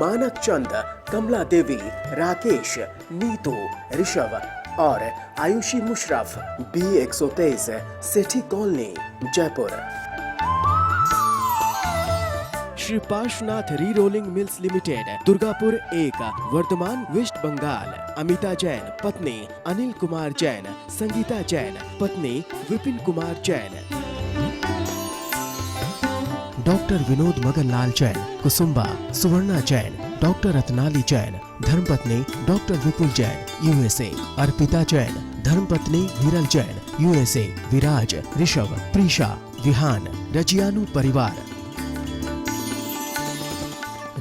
मानक चंद, कमला देवी, राकेश, नीतू, ऋषभ और Ayushi Musharraf, B123, Sethi colony, Jaipur. Shri Parshwanath re rolling mills limited, Durgapur 1, Bardhaman, west Bengal. Amita Jain, पत्नी अनिल कुमार जैन, संगीता जैन, पत्नी विपिन कुमार जैन। डॉक्टर विनोद मगनलाल जैन, कुसुम्बा, सुवर्णा जैन, डॉक्टर रत्नाली जैन, धर्मपत्नी डॉक्टर विपुल जैन, USA। अर्पिता जैन, धर्मपत्नी विरल जैन, USA। विराज, ऋषभ, प्रीशा, विहान, रजियानु परिवार।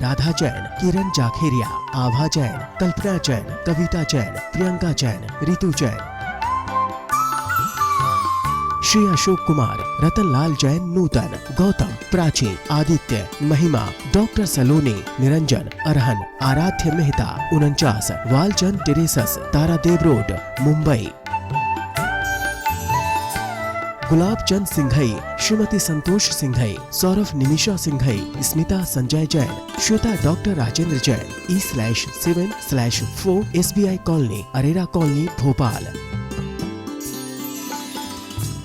राधा जैन, किरण जाखेरिया, आभा जैन, कल्पना जैन, कविता जैन, प्रियंका जैन, रितु जैन। श्री अशोक कुमार, रतनलाल जैन, नूतन, गौतम, प्राची, आदित्य, महिमा, डॉक्टर सलोनी, Niranjan, Arhan, Aaradhya Mehta, 49, Walchand terraces, Tardeo road, Mumbai. Gulab Chand Singhai, Shrimati Santosh Singhai, Saurabh Nimisha Singhai, Smita Sanjay Jain, Shweta doctor Rajendra Jain, E/7/4 SBI colony, Arera colony, Bhopal.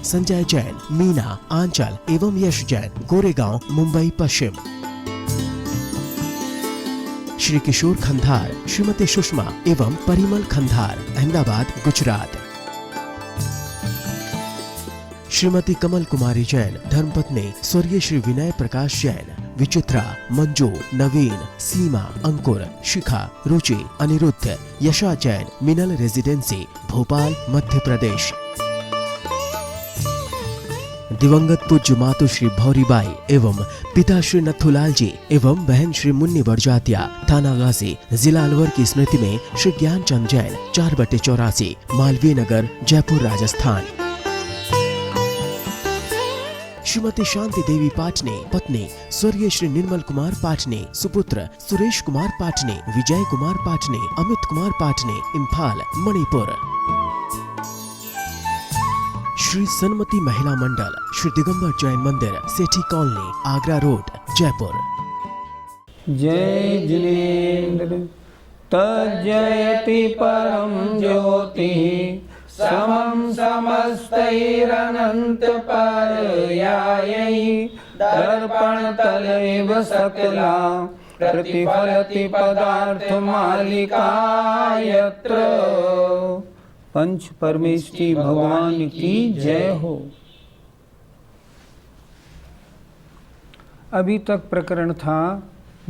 Sanjay Jain, Meena, Aanchal एवं यश जैन, गोरेगांव, मुंबई पश्चिम। श्री किशोर खंधार, श्रीमती सुषमा एवं परिमल खंधार, अहमदाबाद, गुजरात। श्रीमती कमल कुमारी जैन, धर्मपत्नी स्वर्गीय श्री विनय प्रकाश जैन, विचित्रा, मंजू, नवीन, सीमा, अंकुर, शिखा, रुचि, अनिरुद्ध, यशा जैन, मिनल रेजिडेंसी, भोपाल, मध्य प्रदेश। दिवंगत पूज्य मातु श्री भौरीबाई एवं पिता श्री नथुलाल जी एवं बहन श्री मुन्नी बड़जातिया, थाना गाजी, जिला अलवर की स्मृति में श्री ज्ञानचंद जैन, 4/84, मालवीय नगर, जयपुर, राजस्थान। श्रीमती शांति देवी पाटने, पत्नी स्वर्गीय श्री निर्मल कुमार पाटने, सुपुत्र सुरेश कुमार पाटने, विजय कुमार पाटने, अमित कुमार पाटने, इम्फाल, मणिपुर। श्री सन्मति महिला मंडल, श्री दिगंबर जैन मंदिर, सेठी कॉलोनी, आगरा रोड, जयपुर। जय जिनेन्द्र तज्जयति परम ज्योति, समं समस्तैरनंत पर्यायै, दर्पण तलैव सकला प्रतिफलति पदार्थ मालिका यत्र। पंच परमेष्टि भगवान की जय हो। अभी तक प्रकरण था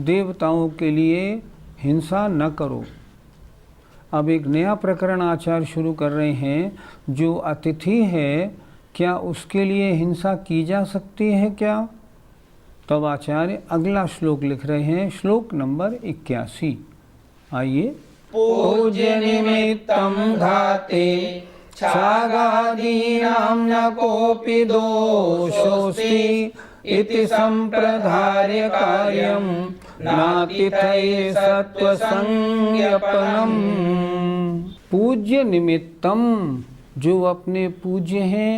देवताओं के लिए हिंसा न करो। अब एक नया प्रकरण आचार्य शुरू कर रहे हैं। जो अतिथि है, क्या उसके लिए हिंसा की जा सकती है क्या? तब आचार्य अगला श्लोक लिख रहे हैं, श्लोक नंबर 81। आइए। पूज्य निमित्तं घाते छागादीनां न कोऽपि दोषोऽस्ति इति संप्रधार्य कार्यं नातिथये सत्वसंज्ञपनम्। पूज्य निमित्तम, जो अपने पूज्य हैं,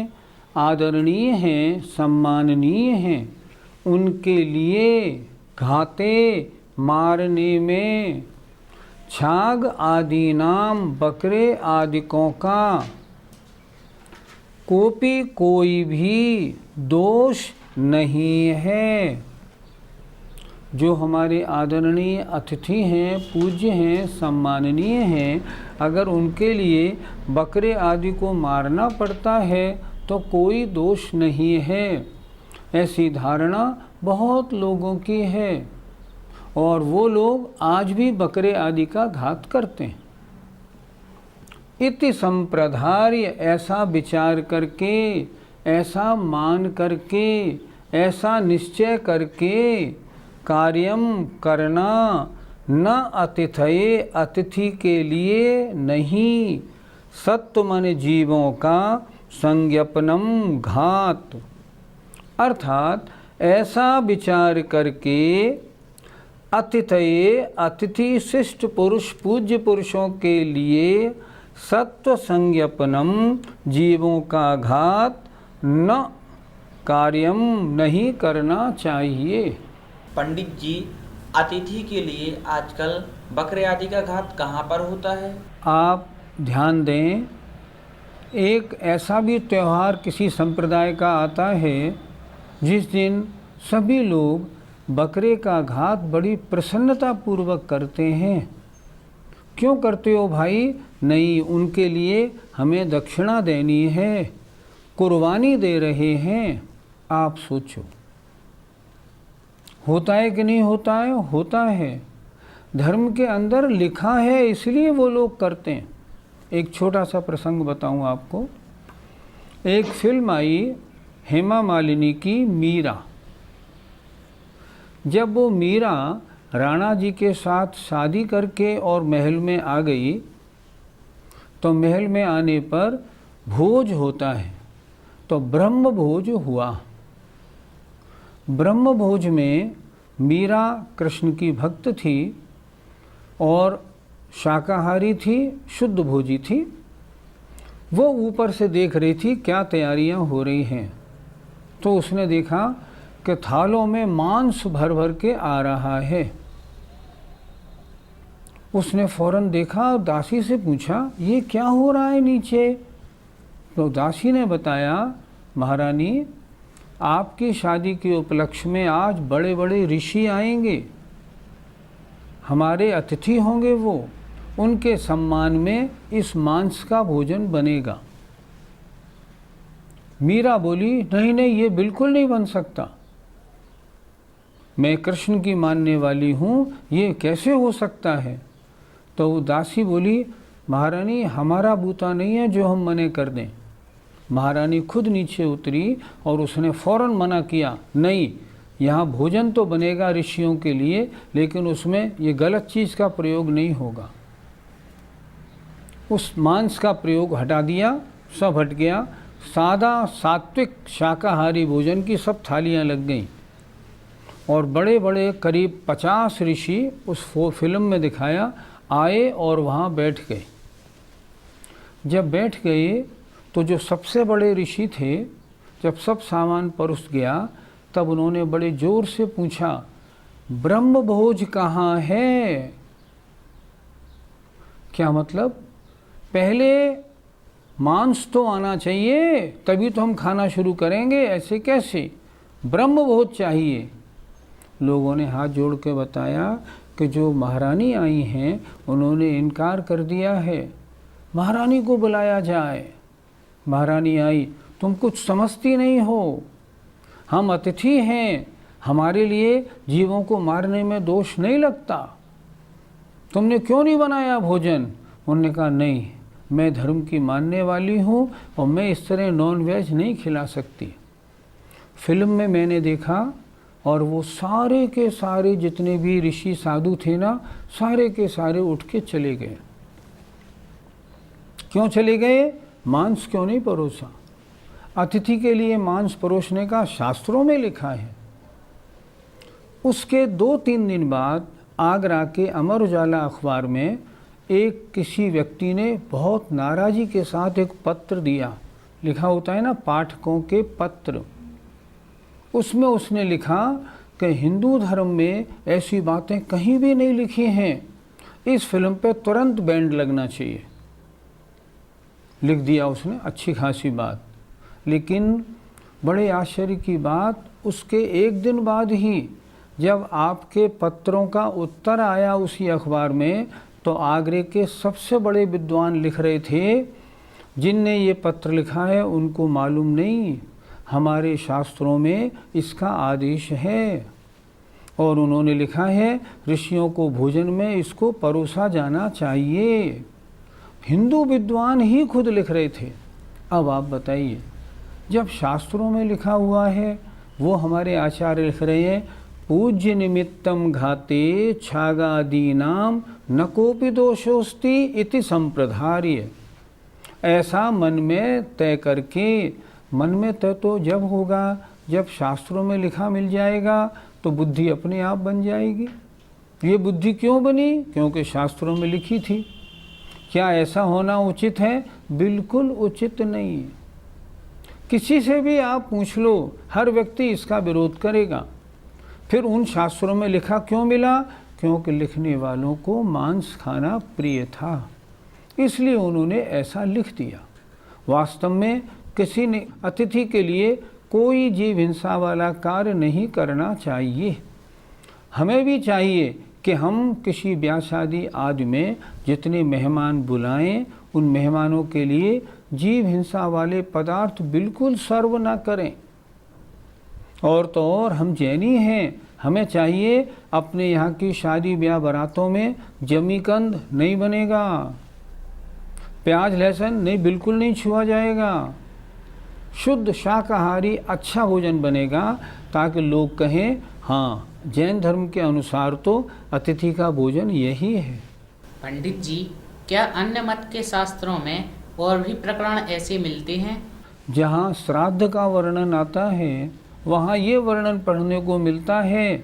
आदरणीय हैं, सम्माननीय हैं, उनके लिए घाते मारने में, छाग आदि नाम बकरे आदिकों का, कोई भी दोष नहीं है। जो हमारे आदरणीय अतिथि हैं, पूज्य हैं, सम्माननीय हैं, अगर उनके लिए बकरे आदि को मारना पड़ता है तो कोई दोष नहीं है। ऐसी धारणा बहुत लोगों की है और वो लोग आज भी बकरे आदि का घात करते हैं। इति संप्रधार्य, ऐसा विचार करके, ऐसा मान करके, ऐसा निश्चय करके, कार्यम करना, न अतिथये, अतिथि के लिए नहीं, सत्व मन जीवों का, संज्ञपनम घात, अर्थात ऐसा विचार करके अतिथये, अतिथि शिष्ट पुरुष पूज्य पुरुषों के लिए सत्व संज्ञपनम, जीवों का घात, न कार्यम, नहीं करना चाहिए। पंडित जी, अतिथि के लिए आजकल बकरे आदि का घात कहाँ पर होता है? आप ध्यान दें, एक ऐसा भी त्यौहार किसी संप्रदाय का आता है जिस दिन सभी लोग बकरे का घात बड़ी प्रसन्नता पूर्वक करते हैं। क्यों करते हो भाई? नहीं, उनके लिए हमें दक्षिणा देनी है, कुर्बानी दे रहे हैं। आप सोचो, होता है कि नहीं होता है? होता है। धर्म के अंदर लिखा है, इसलिए वो लोग करते हैं। एक छोटा सा प्रसंग बताऊं आपको। एक फिल्म आई हेमा मालिनी की मीरा। जब वो मीरा राणा जी के साथ शादी करके और महल में आ गई, तो महल में आने पर भोज होता है, तो ब्रह्म भोज हुआ। ब्रह्म भोज में मीरा कृष्ण की भक्त थी और शाकाहारी थी, शुद्ध भोजी थी। वो ऊपर से देख रही थी क्या तैयारियां हो रही हैं। तो उसने देखा कि थालों में मांस भर भर के आ रहा है। उसने फौरन देखा, दासी से पूछा ये क्या हो रहा है नीचे? तो दासी ने बताया, महारानी आपकी शादी के उपलक्ष्य में आज बड़े बड़े ऋषि आएंगे, हमारे अतिथि होंगे, वो उनके सम्मान में इस मांस का भोजन बनेगा। मीरा बोली नहीं नहीं, ये बिल्कुल नहीं बन सकता, मैं कृष्ण की मानने वाली हूँ, ये कैसे हो सकता है? तो वो दासी बोली, महारानी हमारा बूता नहीं है जो हम मने कर दें। महारानी खुद नीचे उतरी और उसने फौरन मना किया, नहीं, यहाँ भोजन तो बनेगा ऋषियों के लिए, लेकिन उसमें ये गलत चीज़ का प्रयोग नहीं होगा। उस मांस का प्रयोग हटा दिया, सब हट गया। सादा सात्विक शाकाहारी भोजन की सब थालियाँ लग गईं और बड़े बड़े करीब 50 ऋषि उस फिल्म में दिखाया आए और वहाँ बैठ गए। जब बैठ गए तो जो सबसे बड़े ऋषि थे, जब सब सामान परोस गया तब उन्होंने बड़े जोर से पूछा, ब्रह्म भोज कहाँ है? क्या मतलब? पहले मांस तो आना चाहिए, तभी तो हम खाना शुरू करेंगे, ऐसे कैसे? ब्रह्म भोज चाहिए। लोगों ने हाथ जोड़ के बताया कि जो महारानी आई हैं उन्होंने इनकार कर दिया है, महारानी को बुलाया जाए। महारानी आई, तुम कुछ समझती नहीं हो, हम अतिथि हैं, हमारे लिए जीवों को मारने में दोष नहीं लगता, तुमने क्यों नहीं बनाया भोजन? उन्होंने कहा नहीं, मैं धर्म की मानने वाली हूँ और मैं इस तरह नॉन वेज नहीं खिला सकती। फिल्म में मैंने देखा और वो सारे के सारे जितने भी ऋषि साधु थे ना, सारे के सारे उठ के चले गए। क्यों चले गए? मांस क्यों नहीं परोसा? अतिथि के लिए मांस परोसने का शास्त्रों में लिखा है। उसके 2-3 दिन बाद आगरा के अमर उजाला अखबार में एक किसी व्यक्ति ने बहुत नाराज़गी के साथ एक पत्र दिया। लिखा होता है ना पाठकों के पत्र। उसमें उसने लिखा कि हिंदू धर्म में ऐसी बातें कहीं भी नहीं लिखी हैं, इस फिल्म पे तुरंत बैंड लगना चाहिए। लिख दिया उसने, अच्छी खासी बात। लेकिन बड़े आश्चर्य की बात, उसके एक दिन बाद ही जब आपके पत्रों का उत्तर आया उसी अखबार में, तो आगरे के सबसे बड़े विद्वान लिख रहे थे, जिनने ये पत्र लिखा है उनको मालूम नहीं, हमारे शास्त्रों में इसका आदेश है और उन्होंने लिखा है ऋषियों को भोजन में इसको परोसा जाना चाहिए। हिंदू विद्वान ही खुद लिख रहे थे। अब आप बताइए, जब शास्त्रों में लिखा हुआ है, वो हमारे आचार्य लिख रहे हैं, पूज्य निमित्तम घाते छागादीनाम न कोपि दोषोस्ति इति संप्रधार्य। ऐसा मन में तय करके, मन में तय तो जब होगा जब शास्त्रों में लिखा मिल जाएगा, तो बुद्धि अपने आप बन जाएगी। ये बुद्धि क्यों बनी? क्योंकि शास्त्रों में लिखी थी। क्या ऐसा होना उचित है? बिल्कुल उचित नहीं। किसी से भी आप पूछ लो, हर व्यक्ति इसका विरोध करेगा। फिर उन शास्त्रों में लिखा क्यों मिला? क्योंकि लिखने वालों को मांस खाना प्रिय था, इसलिए उन्होंने ऐसा लिख दिया। वास्तव में किसी ने अतिथि के लिए कोई जीव हिंसा वाला कार्य नहीं करना चाहिए। हमें भी चाहिए कि हम किसी ब्याह शादी आदि में जितने मेहमान बुलाएं, उन मेहमानों के लिए जीव हिंसा वाले पदार्थ बिल्कुल सर्व ना करें। और तो और हम जैनी हैं, हमें चाहिए अपने यहाँ की शादी ब्याह बारातों में जमीकंद नहीं बनेगा, प्याज लहसुन नहीं, बिल्कुल नहीं छुआ जाएगा। शुद्ध शाकाहारी अच्छा भोजन बनेगा, ताकि लोग कहें हाँ, जैन धर्म के अनुसार तो अतिथि का भोजन यही है। पंडित जी, क्या अन्य मत के शास्त्रों में और भी प्रकरण ऐसे मिलते हैं? जहाँ श्राद्ध का वर्णन आता है, वहाँ ये वर्णन पढ़ने को मिलता है,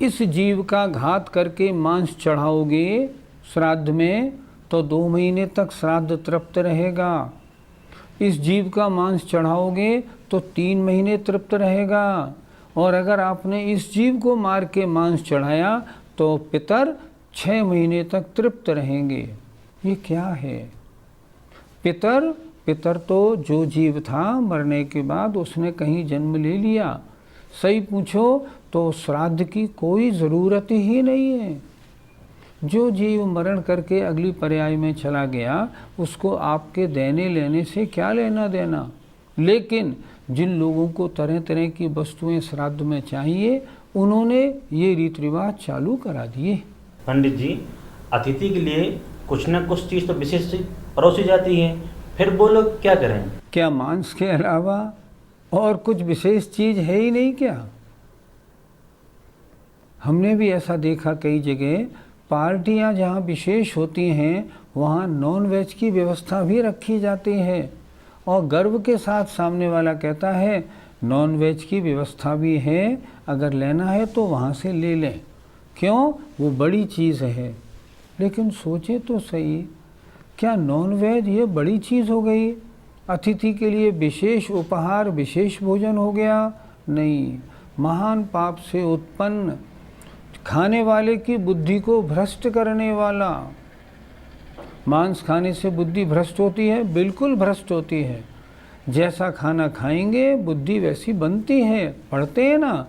इस जीव का घात करके मांस चढ़ाओगे श्राद्ध में तो 2 महीने तक श्राद्ध तृप्त रहेगा। इस जीव का मांस चढ़ाओगे तो 3 महीने तृप्त रहेगा। और अगर आपने इस जीव को मार के मांस चढ़ाया तो पितर 6 महीने तक तृप्त रहेंगे। ये क्या है? पितर तो जो जीव था मरने के बाद उसने कहीं जन्म ले लिया। सही पूछो तो श्राद्ध की कोई ज़रूरत ही नहीं है। जो जीव मरण करके अगली पर्याय में चला गया, उसको आपके देने लेने से क्या लेना देना। लेकिन जिन लोगों को तरह तरह की वस्तुएं श्राद्ध में चाहिए, उन्होंने ये रीति रिवाज चालू करा दिए। पंडित जी, अतिथि के लिए कुछ न कुछ चीज़ तो विशेष परोसी जाती है, फिर वो लोग क्या करें? क्या मांस के अलावा और कुछ विशेष चीज़ है ही नहीं क्या? हमने भी ऐसा देखा कई जगह, पार्टियां जहां विशेष होती हैं वहां नॉन वेज की व्यवस्था भी रखी जाती है, और गर्व के साथ सामने वाला कहता है नॉन वेज की व्यवस्था भी है, अगर लेना है तो वहां से ले लें। क्यों? वो बड़ी चीज़ है। लेकिन सोचे तो सही, क्या नॉन वेज ये बड़ी चीज़ हो गई? अतिथि के लिए विशेष उपहार, विशेष भोजन हो गया? नहीं। महान पाप से उत्पन्न, खाने वाले की बुद्धि को भ्रष्ट करने वाला। मांस खाने से बुद्धि भ्रष्ट होती है? बिल्कुल भ्रष्ट होती है। जैसा खाना खाएंगे बुद्धि वैसी बनती है। पढ़ते हैं ना,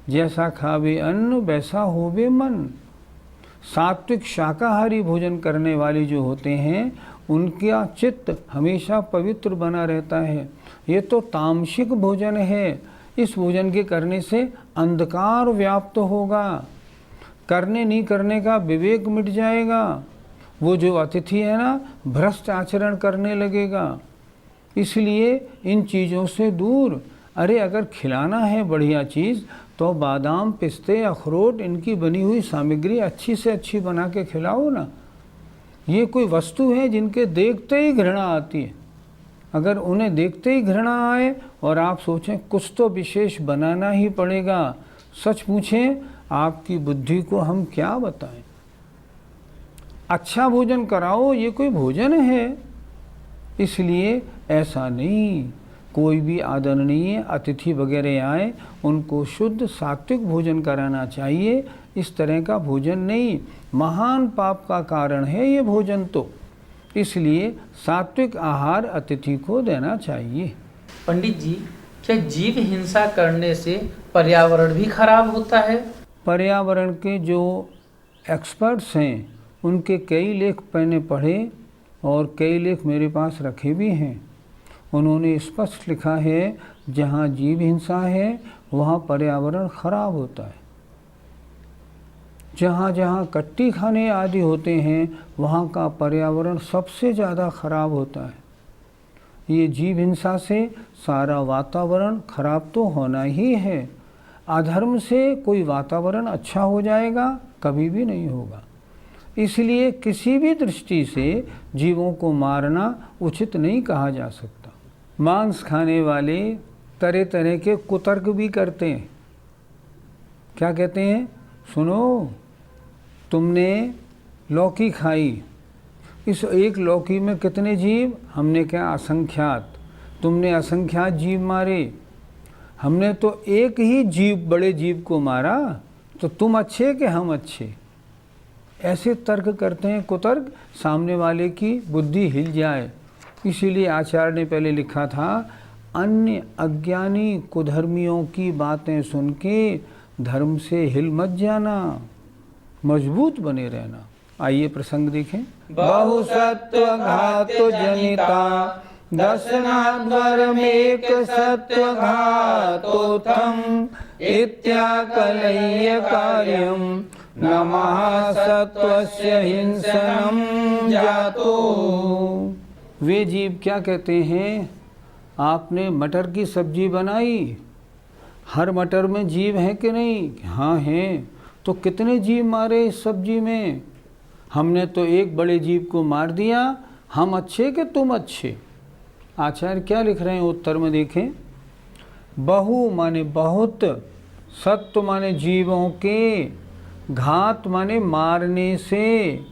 जैसा खावे अन्न वैसा होवे मन। सात्विक शाकाहारी भोजन करने वाले जो होते हैं, उनका चित्त हमेशा पवित्र बना रहता है। ये तो तामसिक भोजन है। इस भोजन के करने से अंधकार व्याप्त होगा, करने नहीं करने का विवेक मिट जाएगा। वो जो अतिथि है ना, भ्रष्ट आचरण करने लगेगा। इसलिए इन चीज़ों से दूर। अरे अगर खिलाना है बढ़िया चीज़ तो बादाम, पिस्ते, अखरोट, इनकी बनी हुई सामग्री अच्छी से अच्छी बना के खिलाओ ना। ये कोई वस्तु है जिनके देखते ही घृणा आती है। अगर उन्हें देखते ही घृणा आए और आप सोचें कुछ तो विशेष बनाना ही पड़ेगा, सच पूछें आपकी बुद्धि को हम क्या बताएं। अच्छा भोजन कराओ, ये कोई भोजन है। इसलिए ऐसा नहीं, कोई भी आदरणीय अतिथि वगैरह आए उनको शुद्ध सात्विक भोजन कराना चाहिए। इस तरह का भोजन नहीं, महान पाप का कारण है ये भोजन तो। इसलिए सात्विक आहार अतिथि को देना चाहिए। पंडित जी, क्या जीव हिंसा करने से पर्यावरण भी खराब होता है? पर्यावरण के जो एक्सपर्ट्स हैं उनके कई लेख मैंने पढ़े और कई लेख मेरे पास रखे भी हैं। उन्होंने स्पष्ट लिखा है, जहाँ जीव हिंसा है वहाँ पर्यावरण खराब होता है। जहाँ जहाँ कट्टी खाने आदि होते हैं वहाँ का पर्यावरण सबसे ज़्यादा खराब होता है। ये जीव हिंसा से सारा वातावरण खराब तो होना ही है। अधर्म से कोई वातावरण अच्छा हो जाएगा? कभी भी नहीं होगा। इसलिए किसी भी दृष्टि से जीवों को मारना उचित नहीं कहा जा सकता। मांस खाने वाले तरह तरह के कुतर्क भी करते हैं। क्या कहते हैं? सुनो, तुमने लौकी खाई, इस एक लौकी में कितने जीव? हमने क्या असंख्यात। तुमने असंख्यात जीव मारे, हमने तो एक ही जीव, बड़े जीव को मारा। तो तुम अच्छे कि हम अच्छे, ऐसे तर्क करते हैं कुतर्क, सामने वाले की बुद्धि हिल जाए। इसीलिए आचार्य ने पहले लिखा था, अन्य अज्ञानी कुधर्मियों की बातें सुन के धर्म से हिल मत जाना, मजबूत बने रहना। आइए प्रसंग देखें। बहुसत्व घात जनिता दशनाद्वरमेक सत्व घातोत्थम इत्याकलय्य कार्यम नमः सत्वस्य हिंसनम जातो। वे जीव क्या कहते हैं, आपने मटर की सब्जी बनाई, हर मटर में जीव है कि नहीं? हाँ हैं। तो कितने जीव मारे इस सब्जी में? हमने तो एक बड़े जीव को मार दिया। हम अच्छे कि तुम अच्छे? आचार्य क्या लिख रहे हैं उत्तर में देखें। बहु माने बहुत, सत्व माने जीवों के, घात माने मारने से,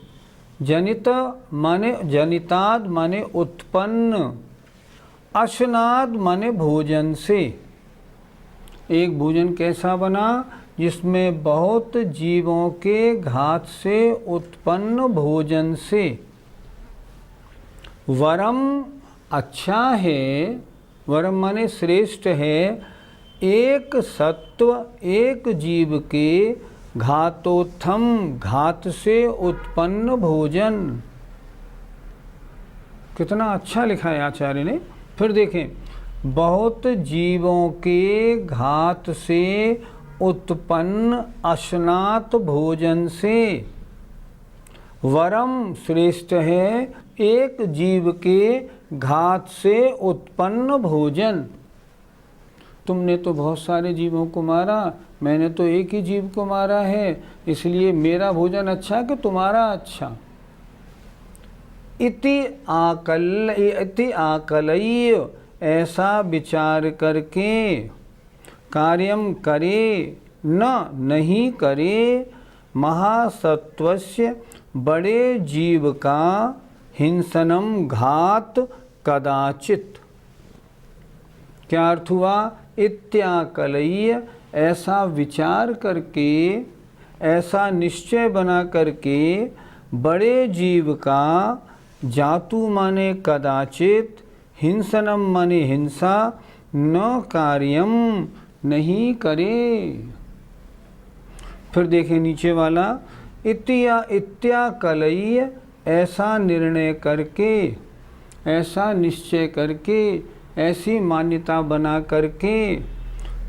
जनित माने जनिताद माने उत्पन्न, अशनाद माने भोजन से। एक भोजन कैसा बना? जिसमें बहुत जीवों के घात से उत्पन्न भोजन से। वरम अच्छा है, वरम माने श्रेष्ठ है, एक सत्व एक जीव के घातोत्थम घात से उत्पन्न भोजन। कितना अच्छा लिखा है आचार्य ने। फिर देखें, बहुत जीवों के घात से उत्पन्न अशनात भोजन से। वरम श्रेष्ठ है एक जीव के घात से उत्पन्न भोजन। तुमने तो बहुत सारे जीवों को मारा, मैंने तो एक ही जीव को मारा है, इसलिए मेरा भोजन अच्छा कि तुम्हारा अच्छा। इति आकलय्य ऐसा विचार करके, कार्यम करे न नहीं करे, महासत्वस्य बड़े जीव का हिंसनम घात कदाचित। क्या अर्थ हुआ? इत्याकलय्य ऐसा विचार करके, ऐसा निश्चय बना करके, बड़े जीव का, जातु माने कदाचित, हिंसनम माने हिंसा, न कार्यम नहीं करे। फिर देखें नीचे वाला, इत्याकलय्य ऐसा निर्णय करके, ऐसा निश्चय करके, ऐसी मान्यता बना करके,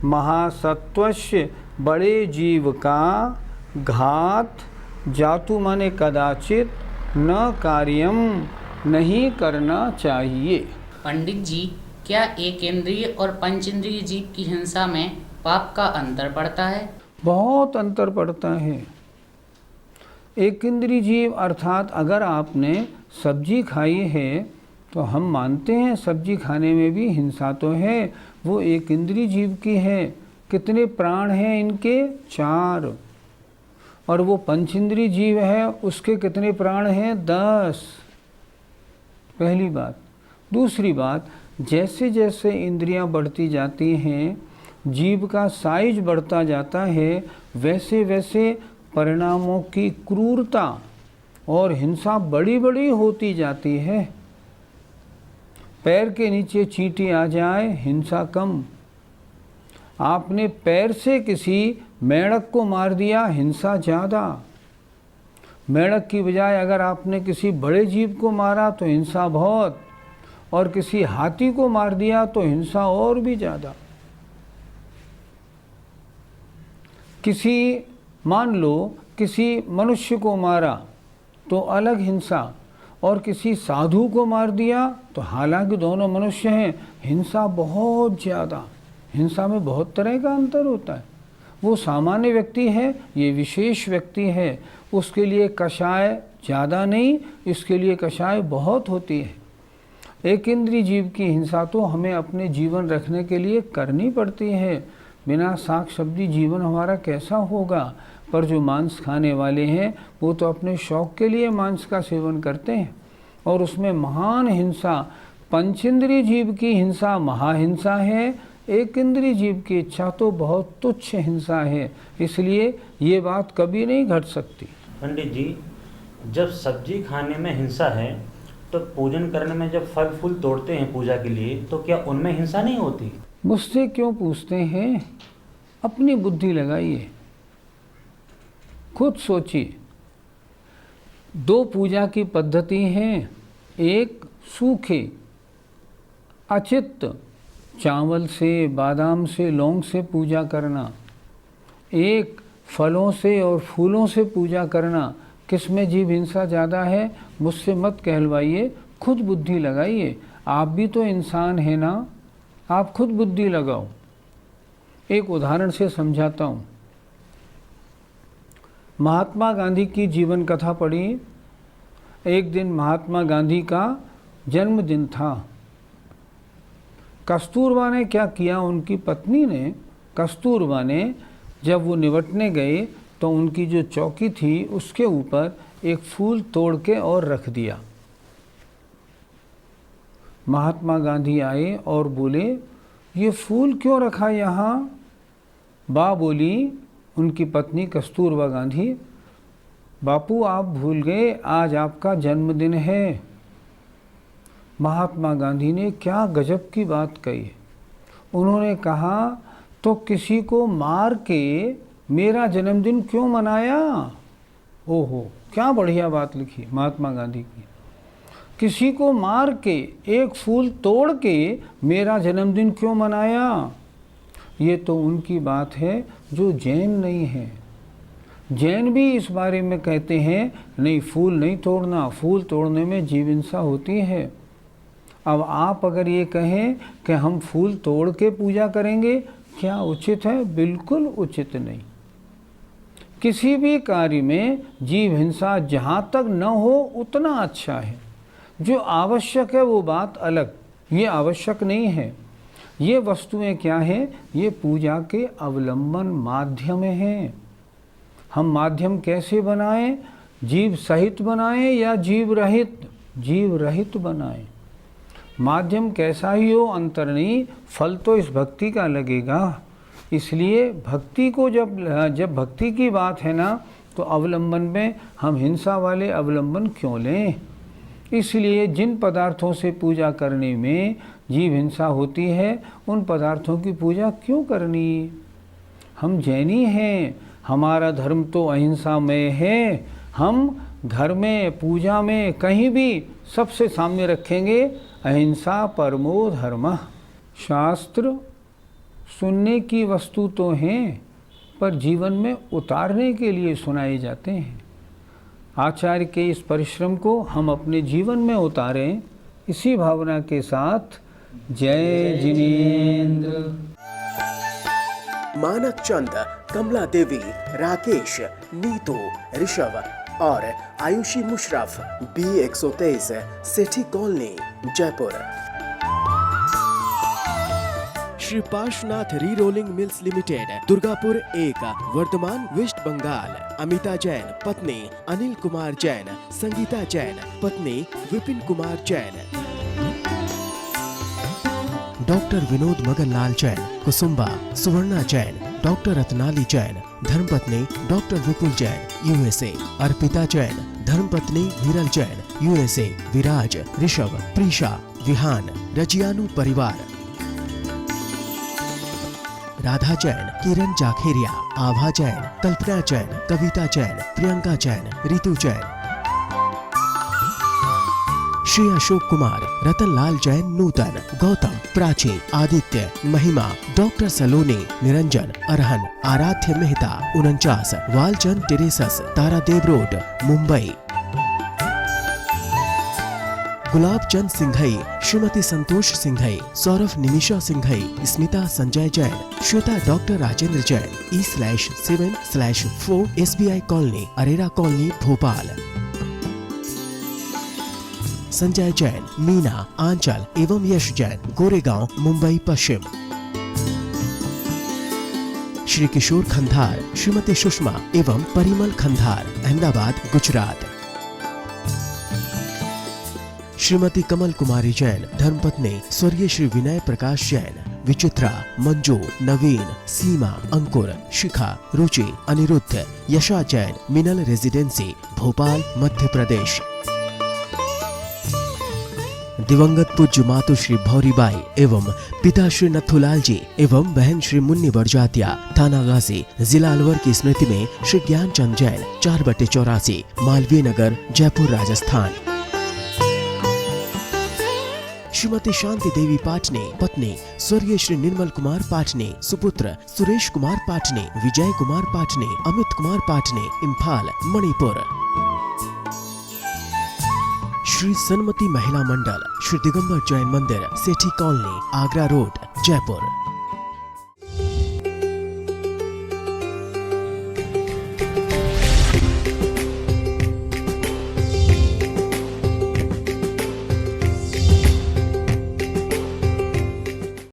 महासत्वस्य बड़े जीव का घात, जातु माने कदाचित, न कार्यम नहीं करना चाहिए। पंडित जी, क्या एक इंद्रिय और पंचेंद्रिय जीव की हिंसा में पाप का अंतर पड़ता है? बहुत अंतर पड़ता है। एक इंद्रिय जीव अर्थात अगर आपने सब्जी खाई है तो हम मानते हैं सब्जी खाने में भी हिंसा तो है, वो एक इंद्रिय जीव की है। कितने प्राण हैं इनके? 4। और वो पंचेंद्रिय जीव है, उसके कितने प्राण हैं? 10। पहली बात। दूसरी बात, जैसे जैसे इंद्रियां बढ़ती जाती हैं, जीव का साइज बढ़ता जाता है, वैसे वैसे परिणामों की क्रूरता और हिंसा बड़ी बड़ी होती जाती है। पैर के नीचे चींटी आ जाए, हिंसा कम। आपने पैर से किसी मेंढक को मार दिया, हिंसा ज़्यादा। मेंढक की बजाय अगर आपने किसी बड़े जीव को मारा तो हिंसा बहुत, और किसी हाथी को मार दिया तो हिंसा और भी ज़्यादा। किसी, मान लो किसी मनुष्य को मारा तो अलग हिंसा, और किसी साधु को मार दिया तो हालांकि दोनों मनुष्य हैं, हिंसा बहुत ज़्यादा। हिंसा में बहुत तरह का अंतर होता है। वो सामान्य व्यक्ति है, ये विशेष व्यक्ति है, उसके लिए कषाय ज़्यादा नहीं, इसके लिए कषाय बहुत होती है। एक इंद्रिय जीव की हिंसा तो हमें अपने जीवन रखने के लिए करनी पड़ती है। बिना साग सब्जी जीवन हमारा कैसा होगा? पर जो मांस खाने वाले हैं वो तो अपने शौक़ के लिए मांस का सेवन करते हैं, और उसमें महान हिंसा, पंचेंद्रिय जीव की हिंसा महाहिंसा है, एक इंद्रिय जीव की इच्छा तो बहुत तुच्छ हिंसा है, इसलिए ये बात कभी नहीं घट सकती। पंडित जी, जब सब्जी खाने में हिंसा है तो पूजन करने में जब फल फूल तोड़ते हैं पूजा के लिए, तो क्या उनमें हिंसा नहीं होती? मुझसे क्यों पूछते हैं? अपनी बुद्धि लगाइए, खुद सोचिए। दो पूजा की पद्धति हैं, एक सूखे अचित्त चावल से, बादाम से, लौंग से पूजा करना, एक फलों से और फूलों से पूजा करना। किस में जीव हिंसा ज़्यादा है? मुझसे मत कहलवाइए, खुद बुद्धि लगाइए। आप भी तो इंसान हैं ना, आप खुद बुद्धि लगाओ। एक उदाहरण से समझाता हूँ। महात्मा गांधी की जीवन कथा पढ़िए। एक दिन महात्मा गांधी का जन्मदिन था। कस्तूरबा ने क्या किया, उनकी पत्नी ने, कस्तूरबा ने, जब वो निवटने गए तो उनकी जो चौकी थी उसके ऊपर एक फूल तोड़ के और रख दिया। महात्मा गांधी आए और बोले, ये फूल क्यों रखा यहाँ? बा बोली, उनकी पत्नी कस्तूरबा गांधी, बापू आप भूल गए, आज आपका जन्मदिन है। महात्मा गांधी ने क्या गजब की बात कही। उन्होंने कहा, तो किसी को मार के मेरा जन्मदिन क्यों मनाया? ओहो, क्या बढ़िया बात लिखी महात्मा गांधी की। किसी को मार के, एक फूल तोड़ के मेरा जन्मदिन क्यों मनाया? ये तो उनकी बात है जो जैन नहीं है। जैन भी इस बारे में कहते हैं, नहीं फूल नहीं तोड़ना, फूल तोड़ने में जीव हिंसा होती है। अब आप अगर ये कहें कि हम फूल तोड़ के पूजा करेंगे, क्या उचित है? बिल्कुल उचित नहीं। किसी भी कार्य में जीव हिंसा जहाँ तक न हो उतना अच्छा है। जो आवश्यक है वो बात अलग, ये आवश्यक नहीं है। ये वस्तुएं क्या हैं? ये पूजा के अवलंबन माध्यम हैं। हम माध्यम कैसे बनाएं? जीव सहित बनाएं या जीव रहित? जीव रहित बनाएं। माध्यम कैसा ही हो अंतर नहीं, फल तो इस भक्ति का लगेगा। इसलिए भक्ति को जब भक्ति की बात है ना, तो अवलंबन में हम हिंसा वाले अवलंबन क्यों लें? इसलिए जिन पदार्थों से पूजा करने में जीव हिंसा होती है, उन पदार्थों की पूजा क्यों करनी? हम जैनी हैं, हमारा धर्म तो अहिंसामय है। हम घर में, पूजा में, कहीं भी सबसे सामने रखेंगे अहिंसा परमो धर्मः। शास्त्र सुनने की वस्तु तो हैं, पर जीवन में उतारने के लिए सुनाए जाते हैं। आचार्य के इस परिश्रम को हम अपने जीवन में उतारें, इसी भावना के साथ जय जिनेंद्र। मानक चंद, कमला देवी, राकेश, नीतू, ऋषभ और Ayushi Musharraf, B123, Sethi colony, Jaipur. Shri Parshwanath re rolling mills limited, Durgapur 1, Bardhaman, west Bengal. Amita Jain, पत्नी अनिल कुमार जैन, संगीता जैन, पत्नी विपिन कुमार जैन। डॉक्टर विनोद मगनलाल जैन, कुसुम्बा, सुवर्णा जैन, डॉक्टर रत्नाली जैन, धर्मपत्नी डॉक्टर विपुल जैन, USA। अर्पिता जैन, धर्मपत्नी वीरल जैन, USA। विराज, ऋषभ, प्रीशा, विहान, रजियानु परिवार। राधा जैन, किरण जाखेरिया, आभा जैन, कल्पना जैन, कविता जैन, प्रियंका जैन, रितु जैन। श्री अशोक कुमार, रतनलाल जैन, नूतन, गौतम, प्राची, आदित्य, महिमा, डॉक्टर सलोनी, Niranjan, Arhan, Aaradhya Mehta, 49, Walchand terraces, Tardeo road, Mumbai. Gulab Chand Singhai, Shrimati Santosh Singhai, Saurabh Nimisha Singhai, Smita Sanjay Jain, Shweta doctor Rajendra Jain, E/7/4 SBI colony, Arera colony, Bhopal. Sanjay Jain, Meena, Aanchal एवं यश जैन, गोरेगांव, मुंबई पश्चिम। श्री किशोर खंधार, श्रीमती सुषमा एवं परिमल खंधार, अहमदाबाद, गुजरात। श्रीमती कमल कुमारी जैन, धर्मपत्नी स्वर्गीय श्री विनय प्रकाश जैन, विचित्रा, मंजू, नवीन, सीमा, अंकुर, शिखा, रुचि, अनिरुद्ध, यशा जैन, मिनल रेजिडेंसी, भोपाल, मध्य प्रदेश। दिवंगत पूज्य मातु श्री भौरीबाई एवं पिता श्री नथुलाल जी एवं बहन श्री मुन्नी बड़जातिया, थाना गाजी, जिला अलवर की स्मृति में श्री ज्ञानचंद जैन, 4/84, मालवीय नगर, जयपुर, राजस्थान। श्रीमती शांति देवी पाटने, पत्नी स्वर्गीय श्री निर्मल कुमार पाटने, सुपुत्र सुरेश कुमार पाटने, विजय कुमार पाटने, अमित कुमार पाटने, इम्फाल, मणिपुर। श्री सन्मति महिला मंडल, श्री दिगंबर जैन मंदिर, सेठी कॉलोनी, आगरा रोड, जयपुर।